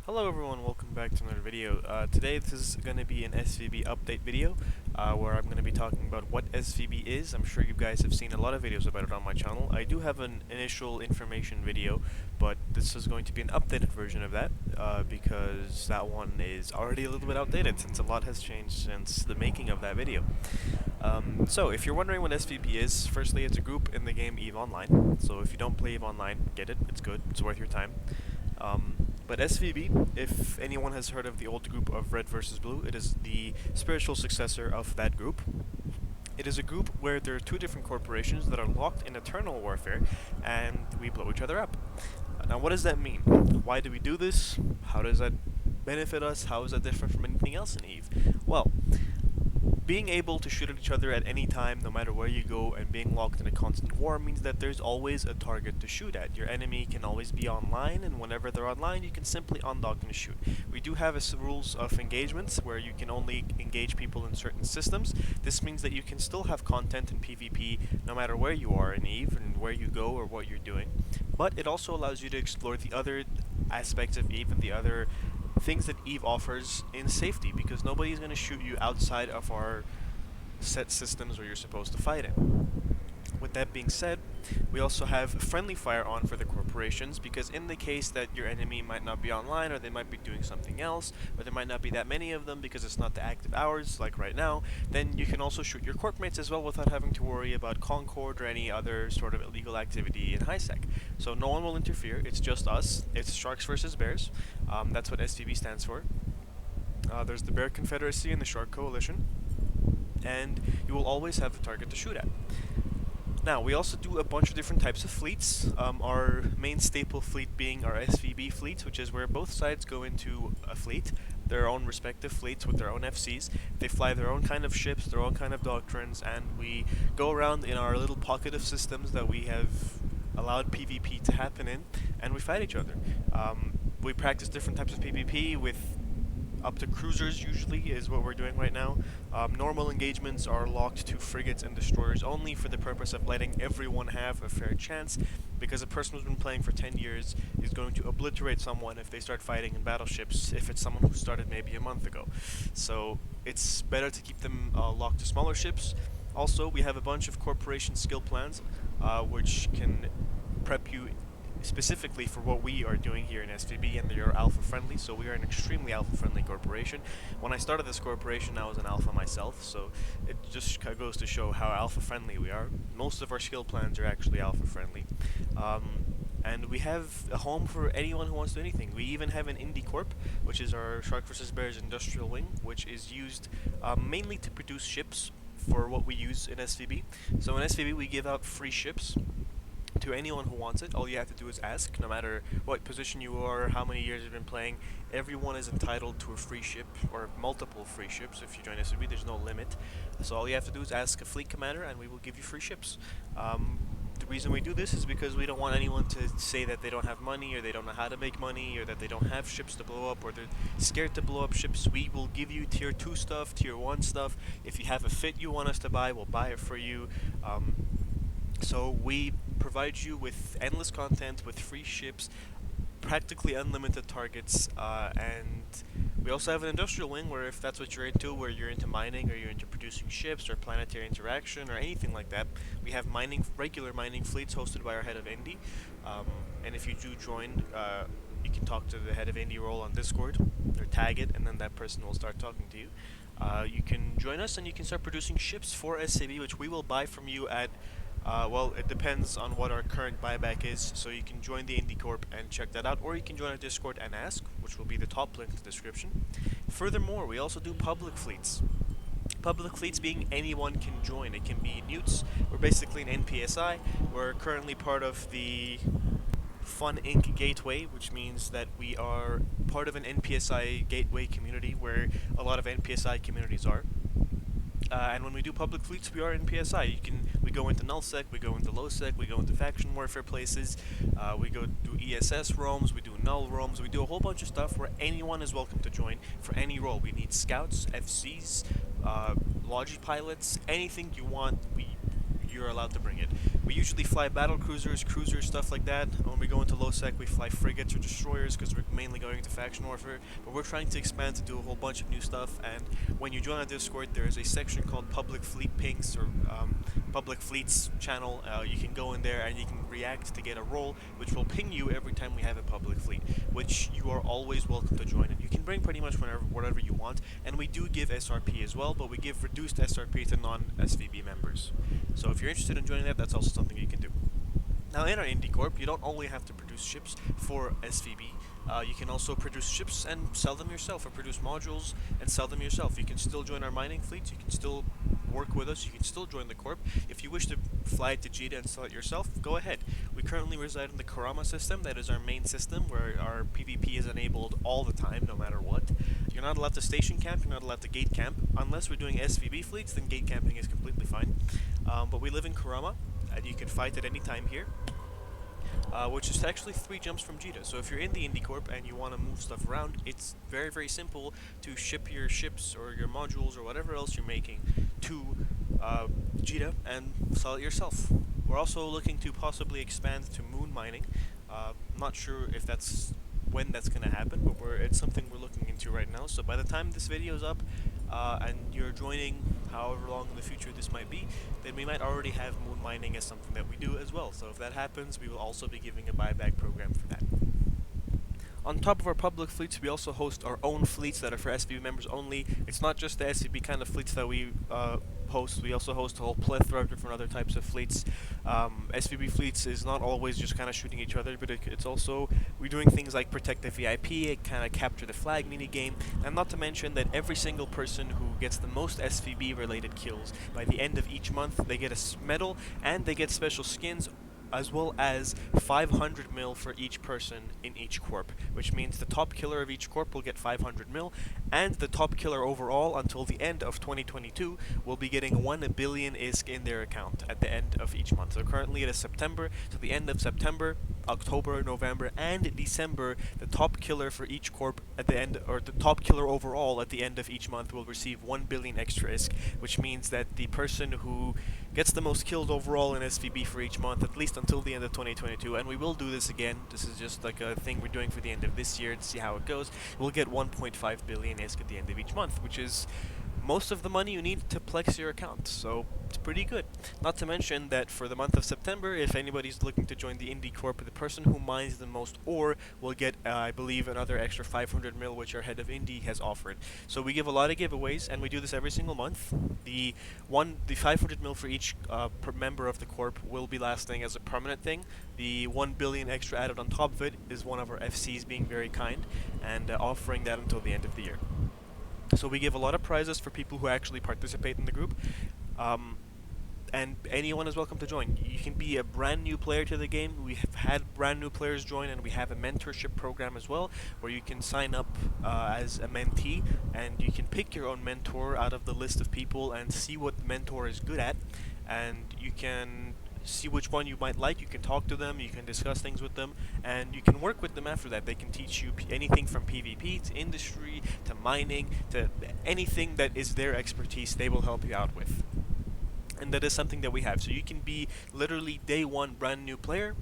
Hello everyone, welcome back to another video. Today this is going to be an SvB update video where I'm going to be talking about what SvB is. I'm sure you guys have seen a lot of videos about it on my channel. I do have an initial information video, but this is going to be an updated version of that because that one is already a little bit outdated since a lot has changed since the making of that video. So if you're wondering what SvB is, firstly it's a group in the game EVE Online. So if you don't play EVE Online, get it, it's good, it's worth your time. But SvB, if anyone has heard of the old group of Red versus Blue, it is the spiritual successor of that group. It is a group where there are two different corporations that are locked in eternal warfare, and we blow each other up. Now what does that mean? Why do we do this? How does that benefit us? How is that different from anything else in EVE? Well, being able to shoot at each other at any time, no matter where you go, and being locked in a constant war means that there's always a target to shoot at. Your enemy can always be online, and whenever they're online, you can simply undock and shoot. We do have rules of engagements where you can only engage people in certain systems. This means that you can still have content in PvP no matter where you are in EVE and where you go or what you're doing. But it also allows you to explore the other aspects of EVE and the other things that EVE offers in safety, because nobody's going to shoot you outside of our set systems where you're supposed to fight in. With that being said, we also have friendly fire on for the corporations, because in the case that your enemy might not be online, or they might be doing something else, or there might not be that many of them because it's not the active hours like right now, then you can also shoot your corp mates as well without having to worry about Concord or any other sort of illegal activity in HiSec. So no one will interfere, it's just us, it's Sharks versus Bears, that's what SvB stands for. There's the Bear Confederacy and the Shark Coalition, and you will always have a target to shoot at. Now, we also do a bunch of different types of fleets, our main staple fleet being our SvB fleet, which is where both sides go into a fleet, their own respective fleets with their own FCs. They fly their own kind of ships, their own kind of doctrines, and we go around in our little pocket of systems that we have allowed PvP to happen in, and we fight each other. We practice different types of PvP with up to cruisers usually is what we're doing right now. Normal engagements are locked to frigates and destroyers only for the purpose of letting everyone have a fair chance, because a person who's been playing for 10 years is going to obliterate someone if they start fighting in battleships if it's someone who started maybe a month ago. So it's better to keep them locked to smaller ships. Also, we have a bunch of corporation skill plans which can prep you specifically for what we are doing here in SvB, and they are alpha friendly, so we are an extremely alpha friendly corporation. When I started this corporation, I was an alpha myself, so it just goes to show how alpha friendly we are. Most of our skill plans are actually alpha friendly. And we have a home for anyone who wants to do anything. We even have an Indie Corp, which is our Shark vs. Bears industrial wing, which is used mainly to produce ships for what we use in SvB. So in SvB we give out free ships to anyone who wants it. All you have to do is ask, no matter what position you are, how many years you've been playing. Everyone is entitled to a free ship, or multiple free ships. If you join SvB, there's no limit. So all you have to do is ask a fleet commander, and we will give you free ships. The reason we do this is because we don't want anyone to say that they don't have money, or they don't know how to make money, or that they don't have ships to blow up, or they're scared to blow up ships. We will give you tier 2 stuff, tier 1 stuff. If you have a fit you want us to buy, we'll buy it for you. So we provide you with endless content, with free ships, practically unlimited targets, and we also have an industrial wing where, if that's what you're into, where you're into mining, or you're into producing ships, or planetary interaction, or anything like that, we have regular mining fleets hosted by our head of Indy. And if you do join, you can talk to the head of Indy role on Discord, or tag it, and then that person will start talking to you. You can join us, and you can start producing ships for SvB, which we will buy from you at well, it depends on what our current buyback is, so you can join the Indie Corp and check that out, or you can join our Discord and ask, which will be the top link in the description. Furthermore, we also do public fleets. Public fleets being anyone can join. It can be newts. We're basically an NPSI. We're currently part of the Fun Inc. Gateway, which means that we are part of an NPSI gateway community where a lot of NPSI communities are. And when we do public fleets, we are in PSI. We go into nullsec, we go into lowsec, we go into faction warfare places, we go do ESS roams, we do null roams, we do a whole bunch of stuff where anyone is welcome to join for any role. We need scouts, FCs, logi pilots, anything you want, you're allowed to bring it. We usually fly battle cruisers, stuff like that. When we go into low sec, we fly frigates or destroyers because we're mainly going into faction warfare. But we're trying to expand to do a whole bunch of new stuff. And when you join our Discord, there is a section called Public Fleet Pinks or Public Fleets channel. You can go in there and you can react to get a role, which will ping you every time we have a public fleet, which you are always welcome to join. And you can bring pretty much whatever you want. And we do give SRP as well, but we give reduced SRP to non-SvB members. So if you're interested in joining that, that's also something you can do. Now in our Indie Corp, you don't only have to produce ships for SvB, you can also produce ships and sell them yourself, or produce modules and sell them yourself. You can still join our mining fleets, you can still work with us, you can still join the Corp. If you wish to fly to Jita and sell it yourself, go ahead. We currently reside in the Karama system, that is our main system, where our PvP is enabled all the time, no matter what. You're not allowed to station camp, you're not allowed to gate camp. Unless we're doing SvB fleets, then gate camping is completely fine. But we live in Karama, and you can fight at any time here. Which is actually 3 jumps from Jita. So if you're in the Indie Corp and you want to move stuff around, it's very, very simple to ship your ships or your modules or whatever else you're making to Jita and sell it yourself. We're also looking to possibly expand to moon mining. Not sure if when that's going to happen, but it's something we're looking into right now. So by the time this video is up and you're joining however long in the future this might be, then we might already have moon mining as something that we do as well. So if that happens, we will also be giving a buyback program for that. On top of our public fleets, we also host our own fleets that are for SvB members only. It's not just the SvB kind of fleets that we host. We also host a whole plethora of different other types of fleets. SvB fleets is not always just kind of shooting each other, but it's also, we're doing things like protect the VIP, kind of capture the flag mini game, and not to mention that every single person who gets the most SvB related kills by the end of each month, they get a medal and they get special skins, as well as 500 mil for each person in each corp, which means the top killer of each corp will get 500 mil, and the top killer overall until the end of 2022 will be getting 1 billion ISK in their account at the end of each month. So currently it is September, so the end of September, October, November, and December, the top killer for each corp at the end, or the top killer overall at the end of each month will receive 1 billion extra ISK, which means that the person who gets the most kills overall in SvB for each month, at least until the end of 2022, and we will do this again, this is just like a thing we're doing for the end of this year to see how it goes, we'll get 1.5 billion ISK at the end of each month, which is most of the money you need to flex your account, so it's pretty good. Not to mention that for the month of September, if anybody's looking to join the Indie Corp, the person who mines the most ore will get, I believe, another extra 500 mil, which our head of Indie has offered. So we give a lot of giveaways, and we do this every single month. The 500 mil for each per member of the Corp will be lasting as a permanent thing. The 1 billion extra added on top of it is one of our FCs being very kind and offering that until the end of the year. So we give a lot of prizes for people who actually participate in the group, and anyone is welcome to join. You can be a brand new player to the game. We have had brand new players join, and we have a mentorship program as well, where you can sign up as a mentee, and you can pick your own mentor out of the list of people and see what the mentor is good at, and you can see which one you might like. You can talk to them, you can discuss things with them, and you can work with them after that. They can teach you anything from PvP to industry to mining to anything that is their expertise. They will help you out with, and that is something that we have. So you can be literally day one brand new player,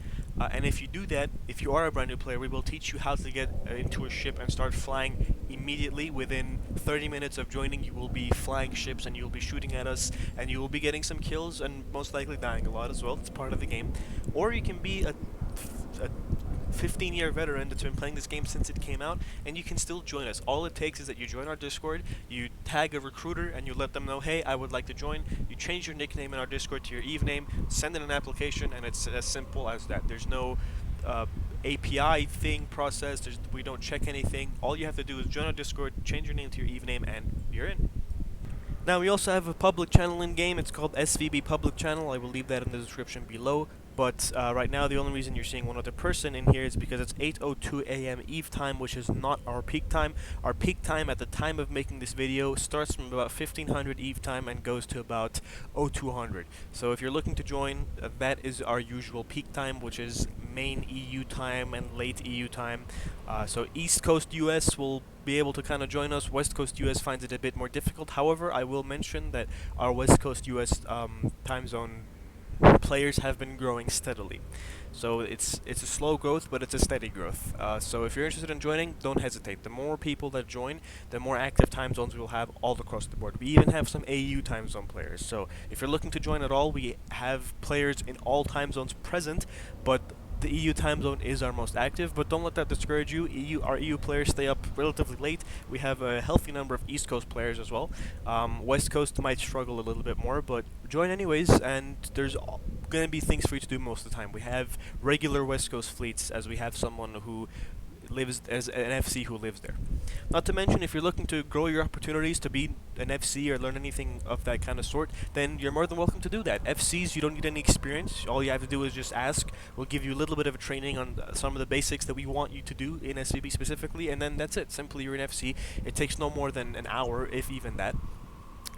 and if you do that, if you are a brand new player, we will teach you how to get into a ship and start flying immediately. Within 30 minutes of joining, you will be flying ships and you will be shooting at us, and you will be getting some kills and most likely dying a lot as well. It's part of the game. Or you can be a 15-year veteran that's been playing this game since it came out, and you can still join us. All it takes is that you join our Discord, you tag a recruiter, and you let them know, hey, I would like to join. You change your nickname in our Discord to your Eve name, send in an application, and it's as simple as that. There's no API thing process, we don't check anything. All you have to do is join our Discord, change your name to your Eve name, and you're in. Now we also have a public channel in game. It's called SvB Public Channel. I will leave that in the description below. But right now the only reason you're seeing one other person in here is because it's 8:02 AM Eve time, which is not our peak time. Our peak time at the time of making this video starts from about 1500 Eve time and goes to about 0200. So if you're looking to join, that is our usual peak time, which is main EU time and late EU time. So East Coast US will be able to kind of join us. West Coast US finds it a bit more difficult. However, I will mention that our West Coast US time zone players have been growing steadily. So it's a slow growth, but it's a steady growth. So if you're interested in joining, don't hesitate. The more people that join, the more active time zones we'll have all across the board. We even have some AU time zone players. So if you're looking to join at all, we have players in all time zones present, but the EU time zone is our most active, but don't let that discourage you. Our EU players stay up relatively late. We have a healthy number of East Coast players as well. West Coast might struggle a little bit more, but join anyways, and there's going to be things for you to do most of the time. We have regular West Coast fleets, as we have someone who lives as an FC who lives there. Not to mention, if you're looking to grow your opportunities to be an FC or learn anything of that kind of sort, then you're more than welcome to do that. FCs, you don't need any experience. All you have to do is just ask. We'll give you a little bit of a training on some of the basics that we want you to do in SvB specifically, and then that's it. Simply, you're an FC. It takes no more than an hour, if even that,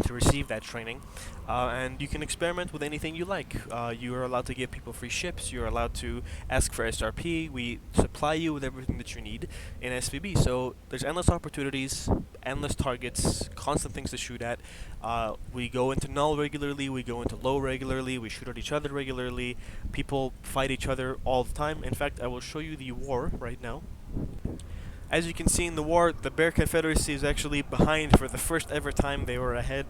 to receive that training, and you can experiment with anything you like. You are allowed to give people free ships, you're allowed to ask for SRP, we supply you with everything that you need in SvB, so there's endless opportunities, endless targets, constant things to shoot at. We go into null regularly, we go into low regularly, we shoot at each other regularly, people fight each other all the time. In fact, I will show you the war right now. As you can see in the war, the Bear Confederacy is actually behind for the first ever time. They were ahead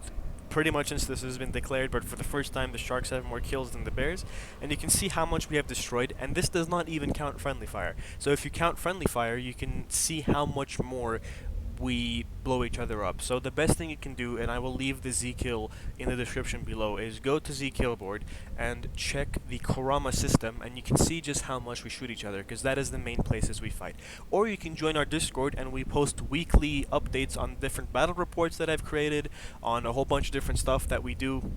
pretty much since this has been declared, but for the first time the Sharks have more kills than the Bears. And you can see how much we have destroyed, and this does not even count friendly fire. So if you count friendly fire, you can see how much more we blow each other up. So the best thing you can do, and I will leave the Zkill in the description below, is go to Zkill board and check the Kurama system, and you can see just how much we shoot each other, because that is the main places we fight. Or you can join our Discord, and we post weekly updates on different battle reports that I've created, on a whole bunch of different stuff that we do.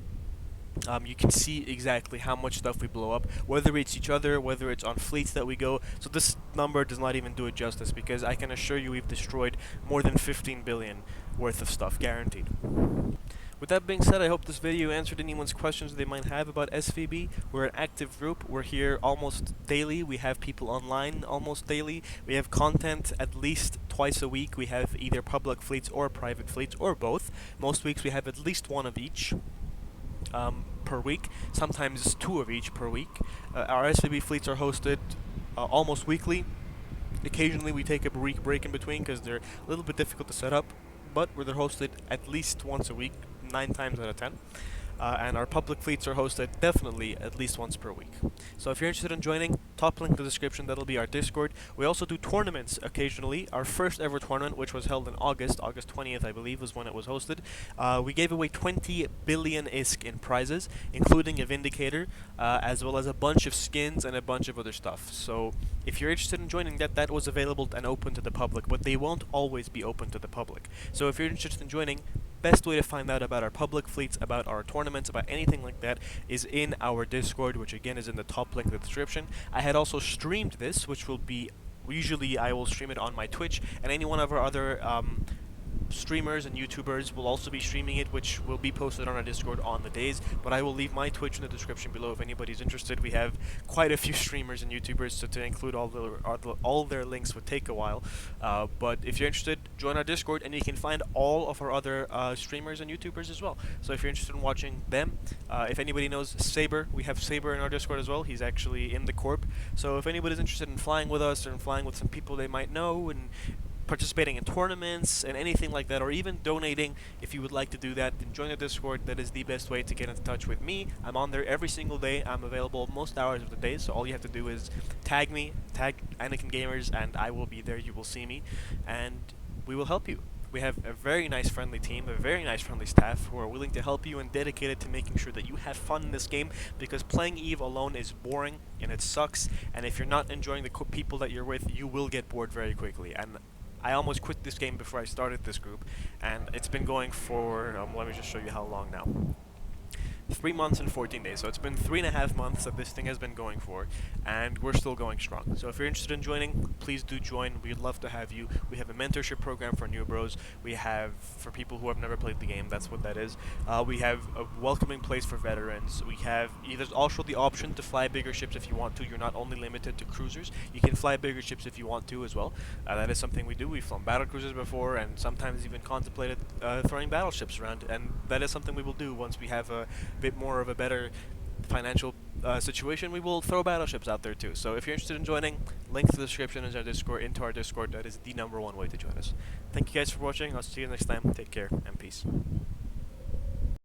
You can see exactly how much stuff we blow up, whether it's each other, whether it's on fleets that we go. So this number does not even do it justice, because I can assure you we've destroyed more than 15 billion worth of stuff, guaranteed. With that being said, I hope this video answered anyone's questions they might have about SvB. We're an active group. We're here almost daily. We have people online almost daily. We have content at least twice a week. We have either public fleets or private fleets, or both. Most weeks we have at least one of each. Per week, sometimes two of each per week. Our SvB fleets are hosted almost weekly. Occasionally we take a week break in between because they're a little bit difficult to set up, but they're hosted at least once a week, 9 times out of 10. And our public fleets are hosted definitely at least once per week. So if you're interested in joining, top link in the description, that'll be our Discord. We also do tournaments occasionally. Our first ever tournament, which was held in August 20th I believe was when it was hosted, we gave away 20 billion ISK in prizes, including a Vindicator, as well as a bunch of skins and a bunch of other stuff. So if you're interested in joining that was available and open to the public, but they won't always be open to the public. So if you're interested in joining, best way to find out about our public fleets, about our tournaments, about anything like that, is in our Discord, which again is in the top link in the description. I had also streamed this, which will be, usually I will stream it on my Twitch, and any one of our other streamers and YouTubers will also be streaming it, which will be posted on our Discord on the days, but I will leave my Twitch in the description below if anybody's interested. We have quite a few streamers and YouTubers, so to include all their links would take a while, but if you're interested, join our Discord, and you can find all of our other streamers and YouTubers as well. So if you're interested in watching them, if anybody knows Saber, we have Saber in our Discord as well. He's actually in the Corp, so if anybody's interested in flying with us, or in flying with some people they might know, and participating in tournaments and anything like that, or even donating, if you would like to do that, then join the Discord. That is the best way to get in touch with me. I'm on there every single day. I'm available most hours of the day, so all you have to do is tag me, tag Anakin Gamers, and I will be there. You will see me, and we will help you. We have a very nice friendly team, a very nice friendly staff who are willing to help you and dedicated to making sure that you have fun in this game, because playing EVE alone is boring and it sucks, and if you're not enjoying the people that you're with, you will get bored very quickly. And I almost quit this game before I started this group, and it's been going for, let me just show you how long now. 3 months and 14 days, so it's been 3.5 months that this thing has been going for, and we're still going strong. So if you're interested in joining, please do join. We'd love to have you. We have a mentorship program for new bros. We have for people who have never played the game. That's what that is. We have a welcoming place for veterans. We have there's also the option to fly bigger ships if you want to. You're not only limited to cruisers. You can fly bigger ships if you want to as well. That is something we do. We've flown battle cruisers before, and sometimes even contemplated throwing battleships around, and that is something we will do once we have a bit more of a better financial situation, we will throw battleships out there too. So if you're interested in joining, link to the description is our Discord, into our Discord. That is the #1 way to join us. Thank you guys for watching. I'll see you next time. Take care and peace.